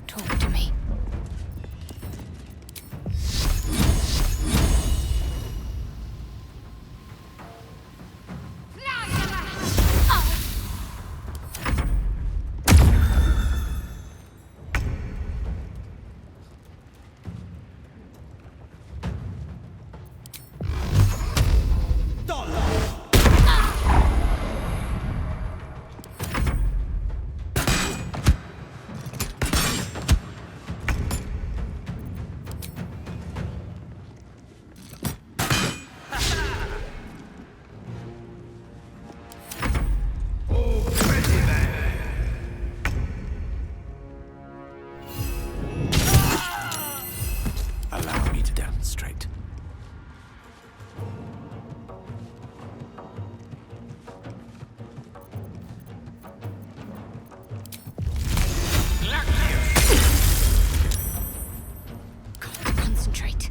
Talk to me. Allow me to demonstrate. Got to concentrate.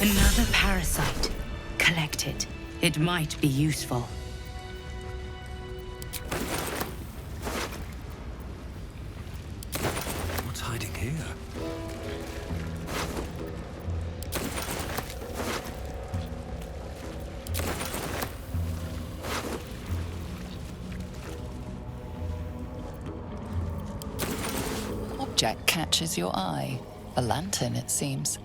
Another parasite. Collect it. It might be useful. What's hiding here? Object catches your eye. A lantern, it seems.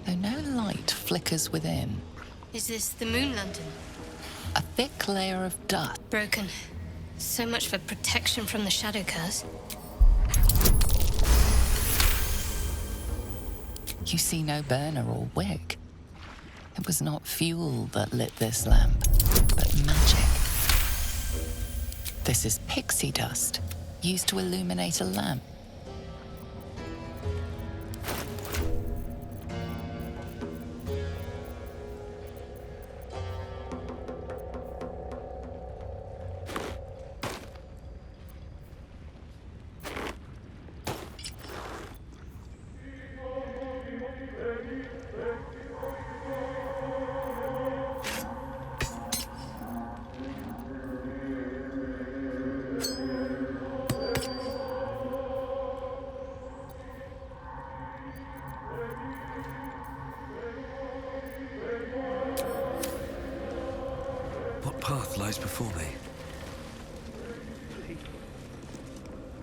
Though no light flickers within. Is this the moon lantern? A thick layer of dust. Broken. So much for protection from the shadow curse. You see no burner or wick. It was not fuel that lit this lamp, but magic. This is pixie dust, used to illuminate a lamp. What path lies before me?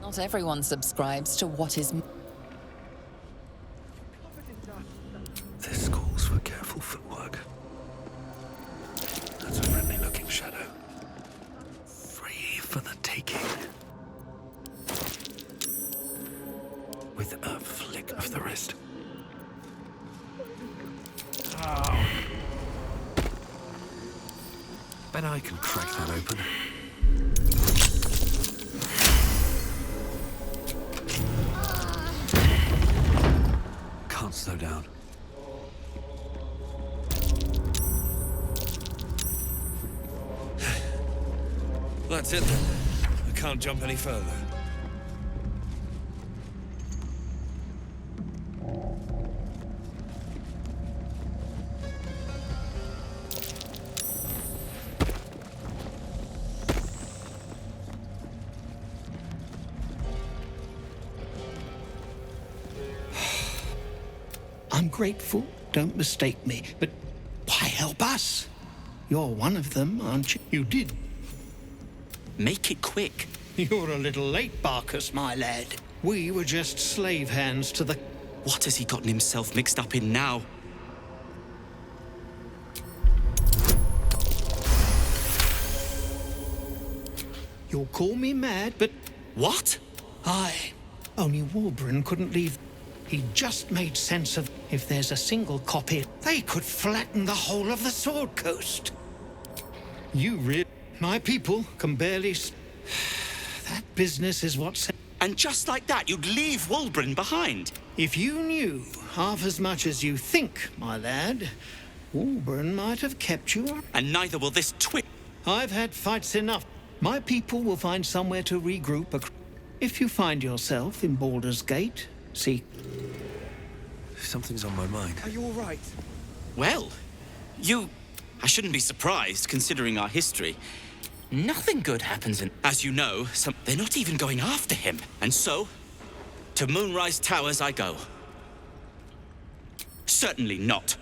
Not everyone subscribes to what is... This calls for careful footwork. That's a friendly-looking shadow. Free for the taking. With a flick of the wrist. Bet I can crack that open. Can't slow down. That's it then. I can't jump any further. I'm grateful, don't mistake me, but why help us? You're one of them, aren't you? You did. Make it quick. You're a little late, Barkus, my lad. We were just slave hands to the... What has he gotten himself mixed up in now? You'll call me mad, but What? only Warburton couldn't leave... He just made sense of if there's a single copy, they could flatten the whole of the Sword Coast. My people can barely... That business is what's... And just like that, you'd leave Wulbren behind. If you knew half as much as you think, my lad, Wulbren might have kept you. And neither will this twit. I've had fights enough. My people will find somewhere to regroup. If you find yourself in Baldur's Gate, see... Something's on my mind. Are you all right? Well, I shouldn't be surprised, considering our history. Nothing good happens in... As you know, they're not even going after him. And so, to Moonrise Towers I go. Certainly not.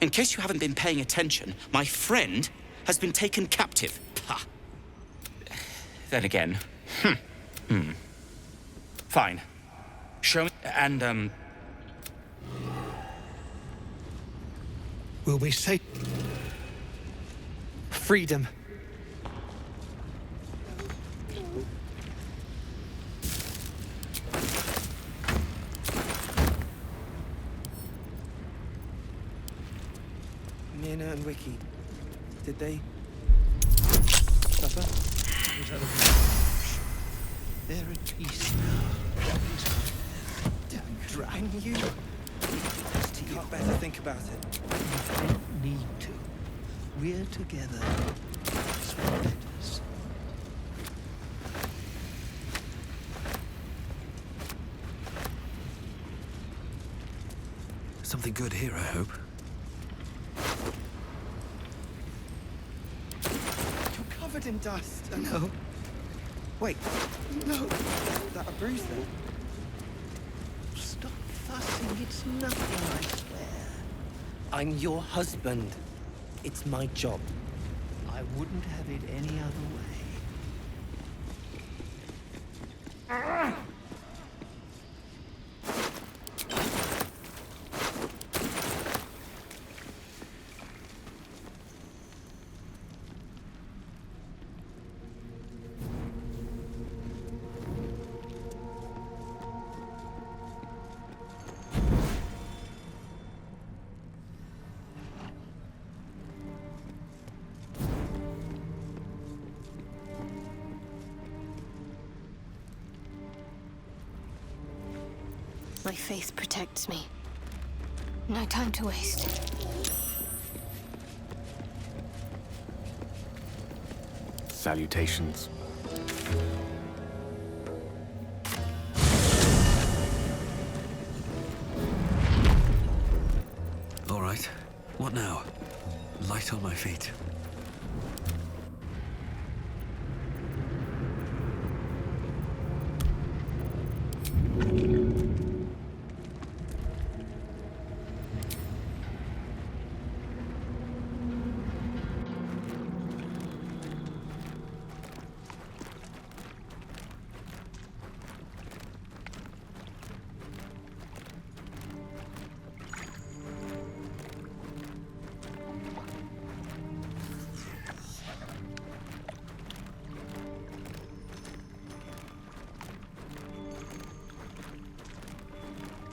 In case you haven't been paying attention, my friend has been taken captive. Pah. Then again... Fine. Show me... And, Will we say... Freedom. Nina and Wiki, did they suffer? They're at peace now. Dang you! Can't better think about it. You don't need to. We're together. That's what matters. Something good here, I hope. You're covered in dust. No. Wait, No. is that a bruise then? Stop fussing. It's nothing, I swear. I'm your husband. It's my job. I wouldn't have it any other way. My faith protects me. No time to waste. Salutations. All right. What now? Light on my feet.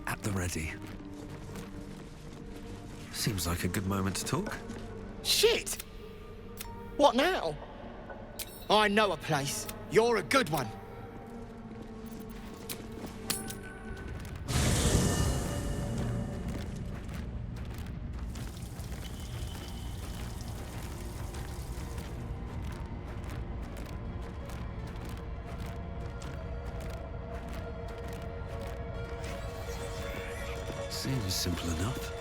At the ready. Seems like a good moment to talk. Shit! What now? I know a place. You're a good one. Seems simple enough.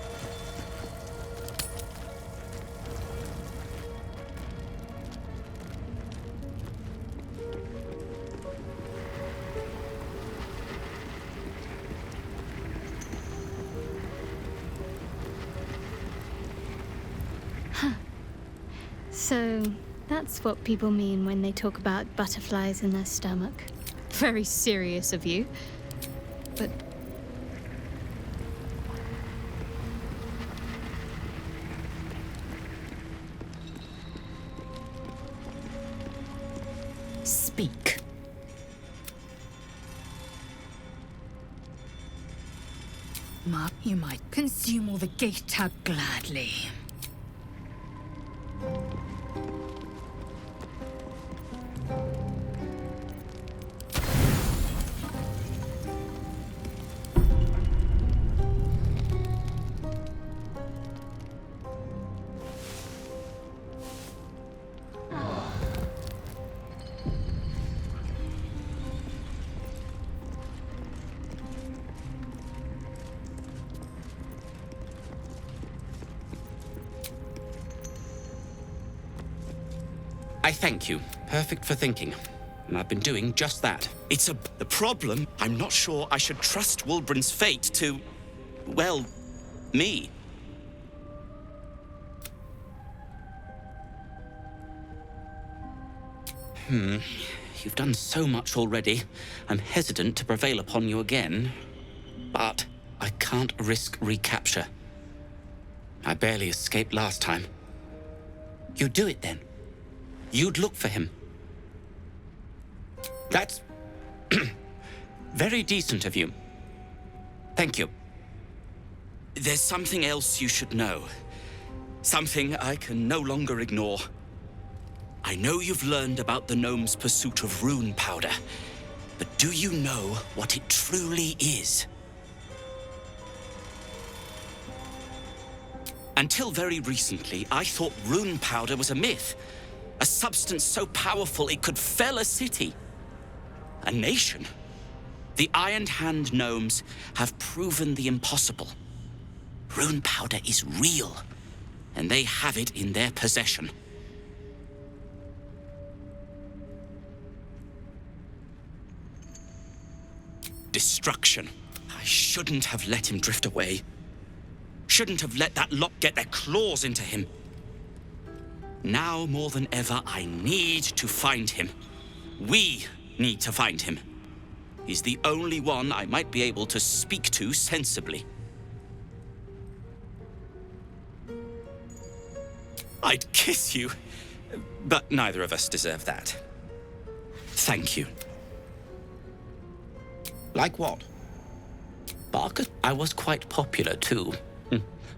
So, that's what people mean when they talk about butterflies in their stomach. Very serious of you. But... Speak. Mark, you might consume all the gate tab gladly. I thank you. Perfect for thinking. And I've been doing just that. The problem. I'm not sure I should trust Wulbren's fate to, well, me. You've done so much already. I'm hesitant to prevail upon you again. But I can't risk recapture. I barely escaped last time. You do it then. You'd look for him. That's very decent of you. Thank you. There's something else you should know. Something I can no longer ignore. I know you've learned about the gnome's pursuit of rune powder, but do you know what it truly is? Until very recently, I thought rune powder was a myth. A substance so powerful it could fell a city. A nation. The Ironed Hand gnomes have proven the impossible. Rune powder is real, and they have it in their possession. Destruction. I shouldn't have let him drift away. Shouldn't have let that lot get their claws into him. Now more than ever, I need to find him. We need to find him. He's the only one I might be able to speak to sensibly. I'd kiss you, but neither of us deserve that. Thank you. Like what? Barker? I was quite popular, too.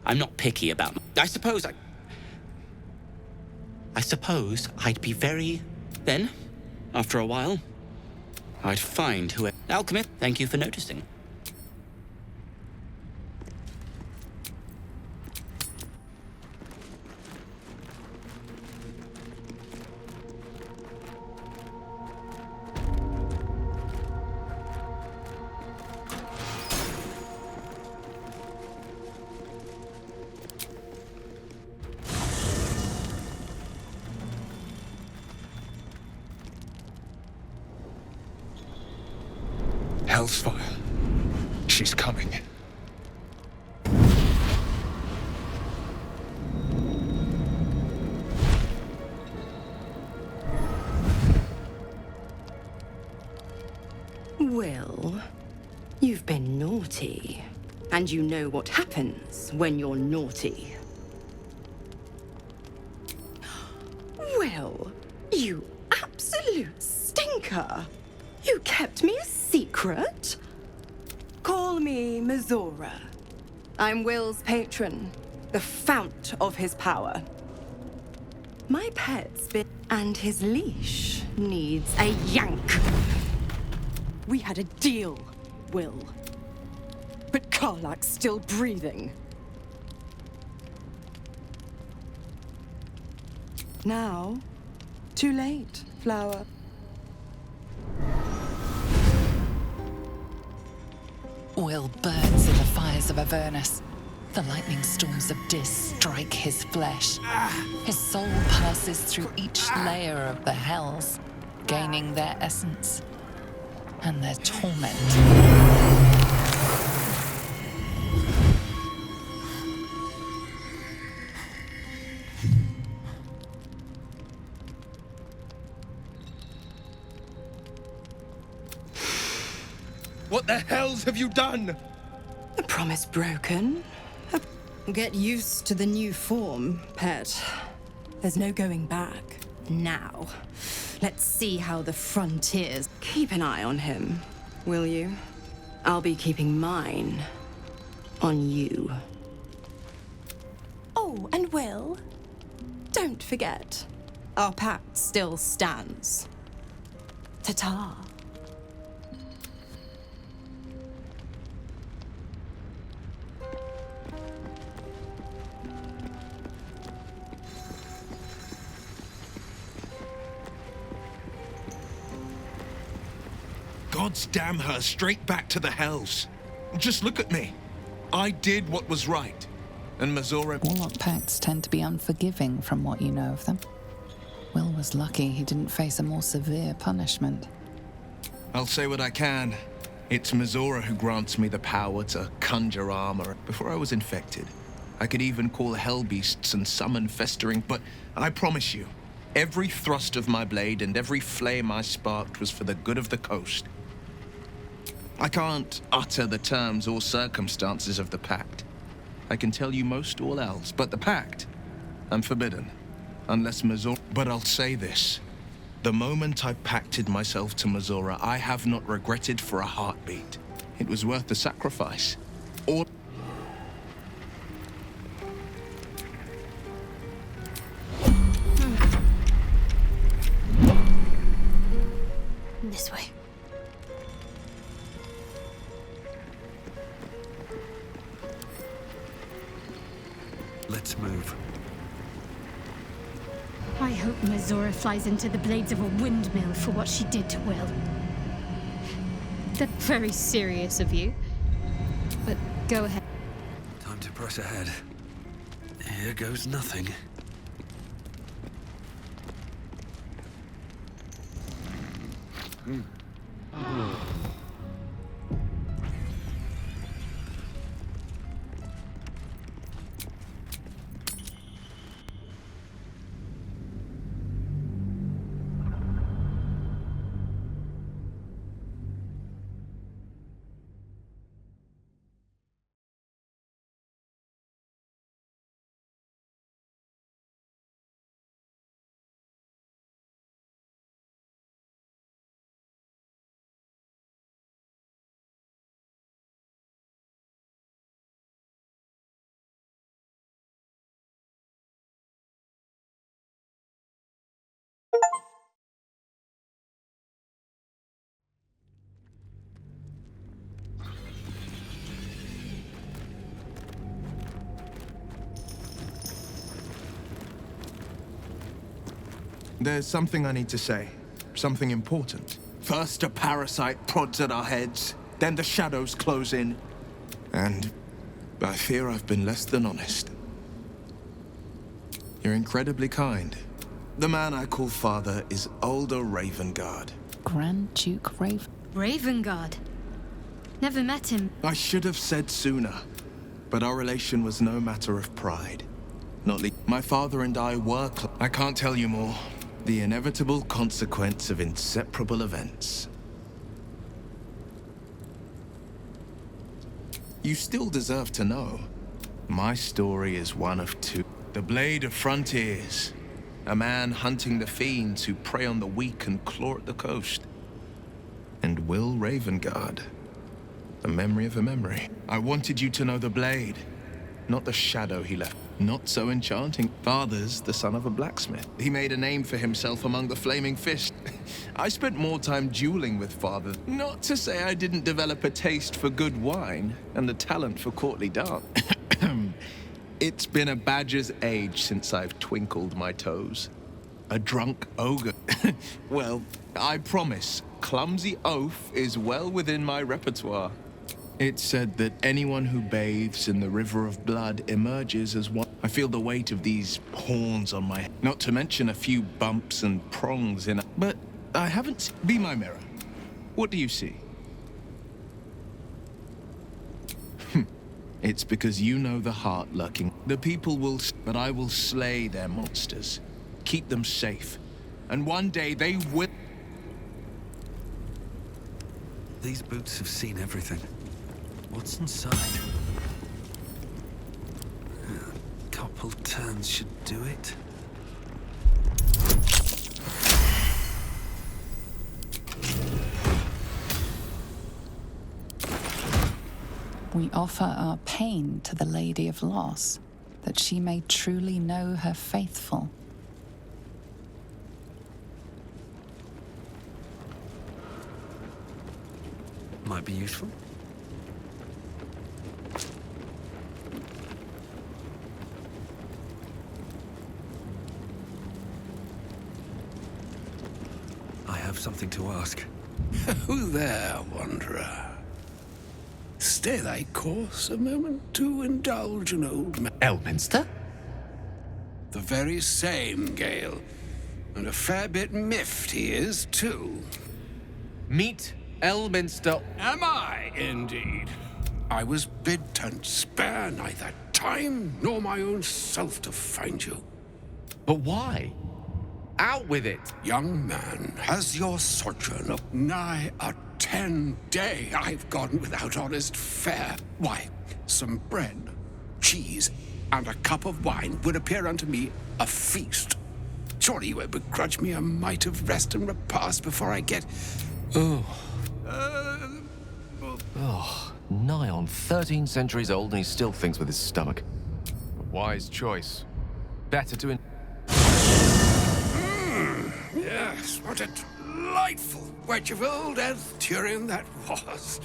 I'm not picky about... I suppose I'd be very... Then, after a while, I'd find who... Alchemist, thank you for noticing. Hellsfire. She's coming. Well, you've been naughty. And you know what happens when you're naughty. Well, you absolute stinker. You kept me a secret? Call me Mizora. I'm Will's patron, the fount of his power. My pet's been... and his leash needs a yank. We had a deal, Will. But Karlach's still breathing. Now, too late, Flower. Will burns in the fires of Avernus. The lightning storms of Dis strike his flesh. His soul passes through each layer of the hells, gaining their essence and their torment. What the hells have you done? A promise broken. Get used to the new form, pet. There's no going back. Now, let's see how the frontiers... Keep an eye on him, will you? I'll be keeping mine on you. Oh, and Will, don't forget, our pact still stands. Ta-ta. Gods damn her, straight back to the hells. Just look at me. I did what was right. And Mizora... Warlock pacts tend to be unforgiving from what you know of them. Will was lucky he didn't face a more severe punishment. I'll say what I can. It's Mizora who grants me the power to conjure armor. Before I was infected, I could even call hell beasts and summon festering, but I promise you, every thrust of my blade and every flame I sparked was for the good of the coast. I can't utter the terms or circumstances of the pact. I can tell you most all else, but the pact, I'm forbidden. Unless Mizora... But I'll say this. The moment I pacted myself to Mizora, I have not regretted for a heartbeat. It was worth the sacrifice. Or... This way. Let's move. I hope Mizora flies into the blades of a windmill for what she did to Will. That's very serious of you. But go ahead. Time to press ahead. Here goes nothing. There's something I need to say. Something important. First, a parasite prods at our heads. Then the shadows close in. And I fear I've been less than honest. You're incredibly kind. The man I call father is Older Ravengard. Grand Duke Raven. Ravengard. Never met him. I should have said sooner, but our relation was no matter of pride. Not least, my father and I were I can't tell you more. The inevitable consequence of inseparable events. You still deserve to know. My story is one of two. The Blade of Frontiers. A man hunting the fiends who prey on the weak and claw at the coast. And Will Ravengard. The memory of a memory. I wanted you to know the Blade, not the shadow he left. Not so enchanting. Father's the son of a blacksmith. He made a name for himself among the Flaming Fist. I spent more time dueling with father. Not to say I didn't develop a taste for good wine and the talent for courtly dance. It's been a badger's age since I've twinkled my toes. A drunk ogre. Well, I promise, clumsy oath is well within my repertoire. It's said that anyone who bathes in the river of blood emerges as one. I feel the weight of these horns on my head, not to mention a few bumps and prongs in. But I haven't. Be my mirror. What do you see? It's because you know the heart lurking. The people will, but I will slay their monsters, keep them safe, and one day they will. These boots have seen everything. What's inside? A couple turns should do it. We offer our pain to the Lady of Loss, that she may truly know her faithful. Might be useful. I have something to ask. Who there, wanderer? Stay thy course a moment to indulge an old man. Elminster? The very same, Gale. And a fair bit miffed he is, too. Meet Elminster. Am I, indeed? I was bid to spare neither time nor my own self to find you. But why? Out with it! Young man, has your sojourn of nigh a 10-day I've gone without honest fare? Why, some bread, cheese, and a cup of wine would appear unto me a feast. Surely you would begrudge me a mite of rest and repast before I get... Nigh on 13 centuries old and he still thinks with his stomach. A wise choice. Better to... Yes, what a delightful wedge of old Arthurian that was.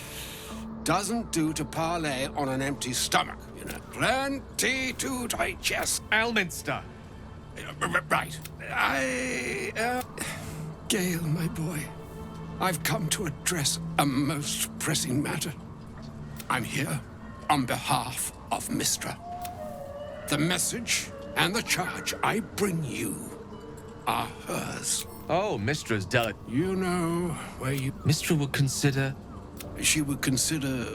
Doesn't do to parley on an empty stomach, you know. Plenty to digest. Elminster! Right. Gale, my boy, I've come to address a most pressing matter. I'm here on behalf of Mystra. The message and the charge I bring you are hers. Oh, Mistra's delicate. You know where you... Mystra would consider... She would consider...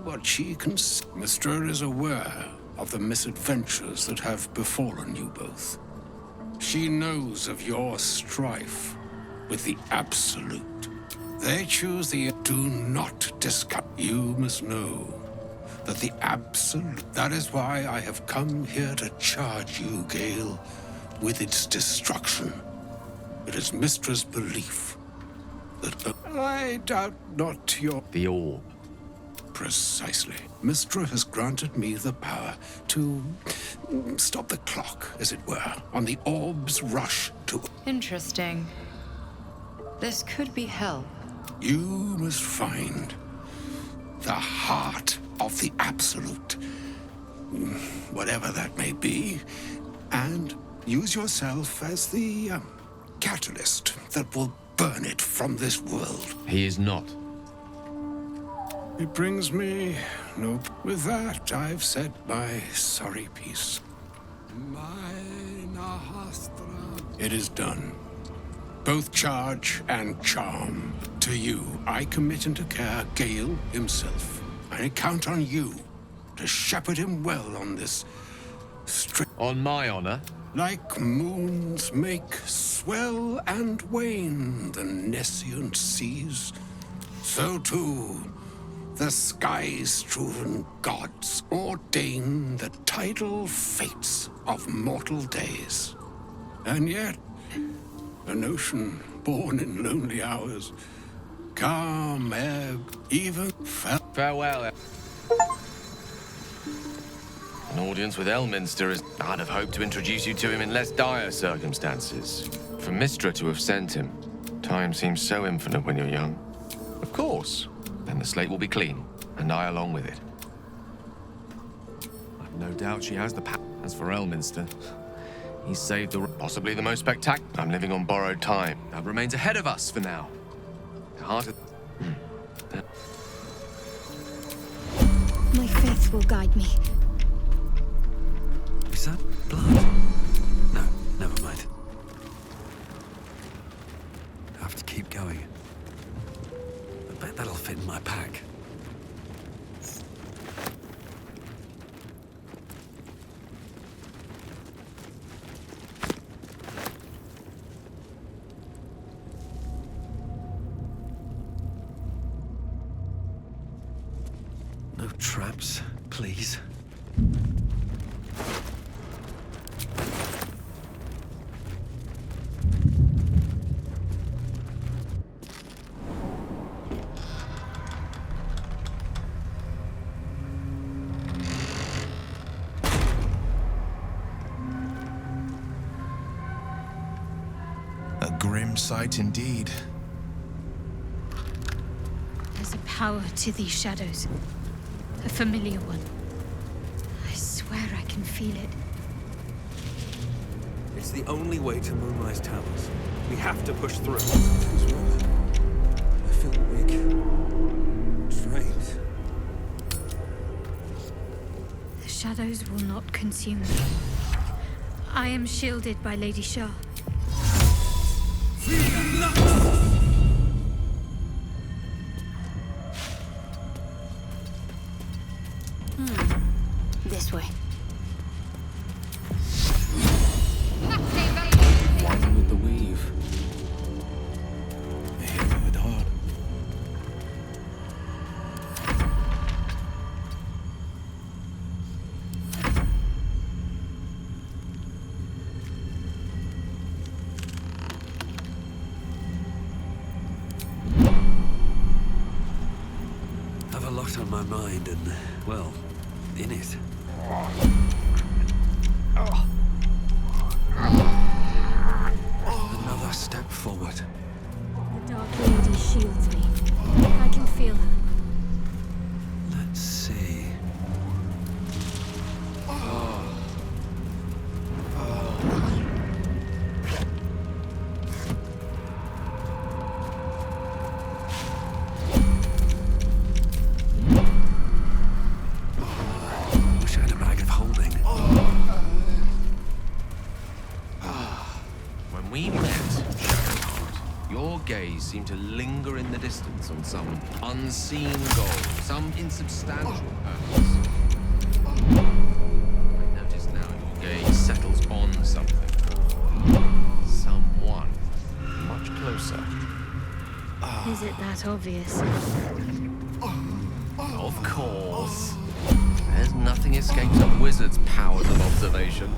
what she Mystra is aware of the misadventures that have befallen you both. She knows of your strife with the Absolute. They choose the... Do not discuss. You must know that the Absolute... That is why I have come here to charge you, Gale, with its destruction. It is Mistra's belief that... I doubt not your... The orb. Precisely. Mystra has granted me the power to stop the clock, as it were, on the orb's rush to... Interesting. This could be help. You must find the heart of the Absolute, whatever that may be, and use yourself as the catalyst that will burn it from this world. He is not. It brings me no... With that, I've said my sorry piece. It is done. Both charge and charm. To you, I commit into care Gale himself. I count on you to shepherd him well on this On my honor? Like moons make swell and wane the nescient seas, so too the sky-strewn gods ordain the tidal fates of mortal days. And yet, an ocean born in lonely hours, calm ebb, even Farewell. An audience with Elminster is... I'd have hoped to introduce you to him in less dire circumstances. For Mystra to have sent him, time seems so infinite when you're young. Of course. Then the slate will be clean, and I along with it. I've no doubt she has the power. As for Elminster, he's saved the... Possibly the most spectacular. I'm living on borrowed time. That remains ahead of us for now. The heart of... My faith will guide me. Is that blood? No, never mind. I have to keep going. I bet that'll fit in my pack. No traps, please. Grim sight indeed. There's a power to these shadows. A familiar one. I swear I can feel it. It's the only way to Moonrise Towers. We have to push through. What's wrong? I feel weak. Drained. The shadows will not consume me. I am shielded by Lady Shah. This way. One with the weave. I hear it hard. I've a lot on my mind and, well, in it. Another step forward. The Dark Lady shields me. I can feel her. Let's see. Wish I had a bag of holding. When we met, Shadowheart, your gaze seemed to linger in the distance on some unseen goal, some insubstantial purpose. I notice now your gaze settles on something. Someone much closer. Is it that obvious? Of course. There's nothing escapes a wizard's powers of observation.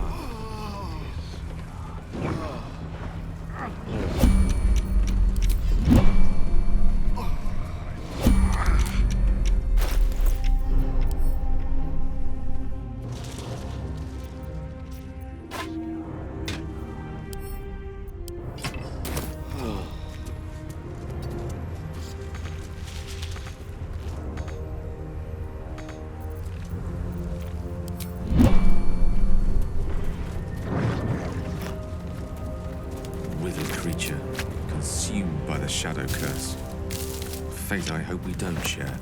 Withered creature, consumed by the shadow curse. Fate I hope we don't share.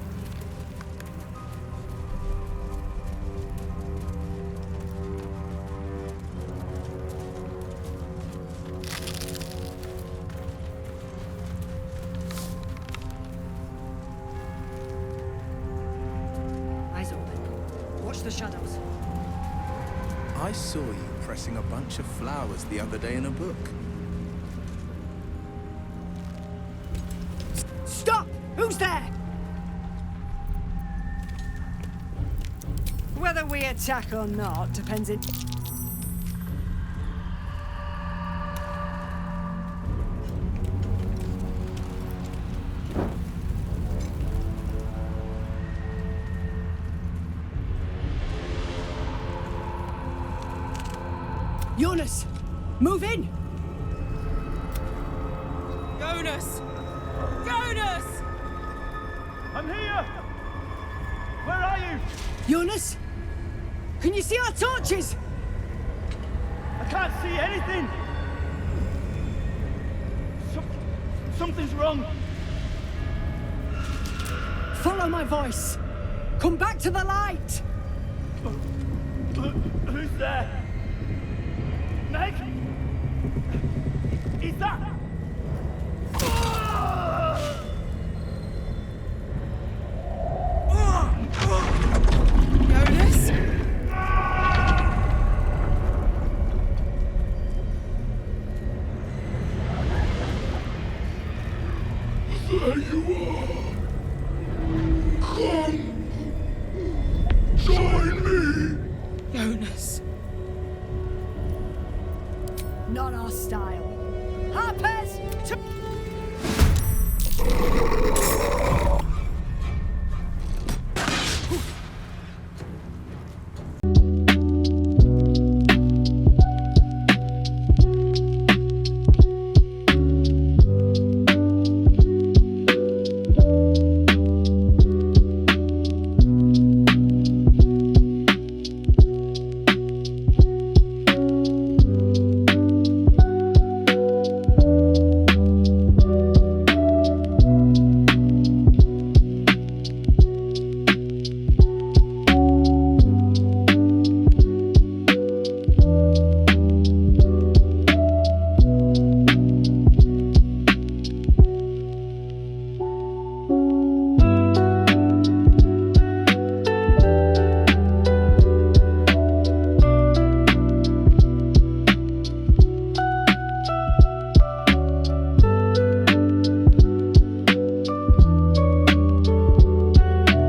Eyes open. Watch the shadows. I saw you pressing a bunch of flowers the other day in a book. Stop! Who's there? Whether we attack or not depends in... Jonas! Move in! Jonas! Jonas! I'm here! Where are you? Jonas? Can you see our torches? I can't see anything! Something's wrong. Follow my voice. Come back to the light. Who's there? Meg? Is that... Jonas? There you are. Come. Join me. Jonas. Not our style. Harpers! To...